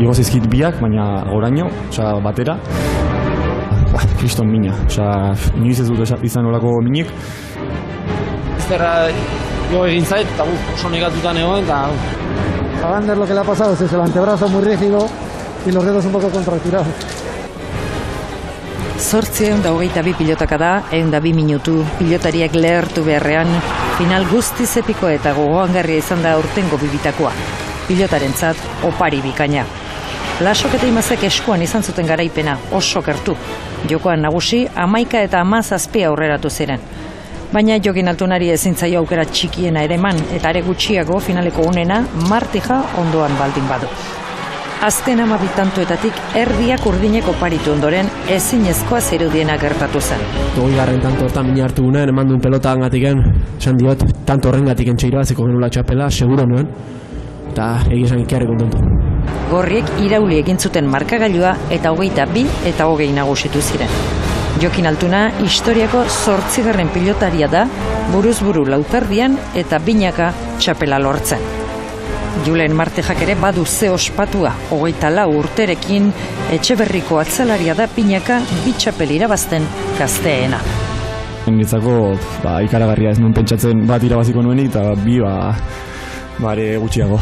igo zizkit biak, baina goraino, osea, batera. Kriston mina, osea, inoiz ez dut izan olako minik. Ezterra jo egin zait, eta oso negatuta negoen, eta... A Vander lo que le ha pasado es eso, el antebrazo muy rígido y los dedos un poco contracturados. 822 pilotaka da, 102 minutu, pilotariak lehertu beharrean, final guztiz epiko eta gogoangarria izan da aurtengo bibitakoa. Pilotarentzat opari bikaina. Lasok eta Imazek eskuan izan zuten garaipena, oso gertu. Jokoan nagusi, 11 eta 17 aurreratu ziren. Baina Jokin Altunari ezin zaio aukera txikiena ere eman, eta are gutxiago finaleko unena Martija ondoan baldin badu. Azken 12 tantoetatik erdiak urdineko paritu ondoren ezinezkoa zirudiena gertatu zen. 20. tanto hortan mina hartu gunean, eman duen pelota angatiken, esan diot, tanto horrengatik entxeirabaziko genula txapela, seguro nuen, eta egizan ikiarri kontentu. Gorriek irauli egin zuten markagailua eta 22 eta 20 nagusitu ziren. Jokin Altuna historiako 8. pilotaria da, buruz-buru lauterdian eta binaka txapela lortzen. Julen Martijak ere badu ze ospatua, 24 urterekin Etxeberriko atzalaria da binaka 2 txapel irabazten gazteena. Niretzako ikaragarria ez nuen pentsatzen bat irabaziko nuenik eta 2 bare gutxiago.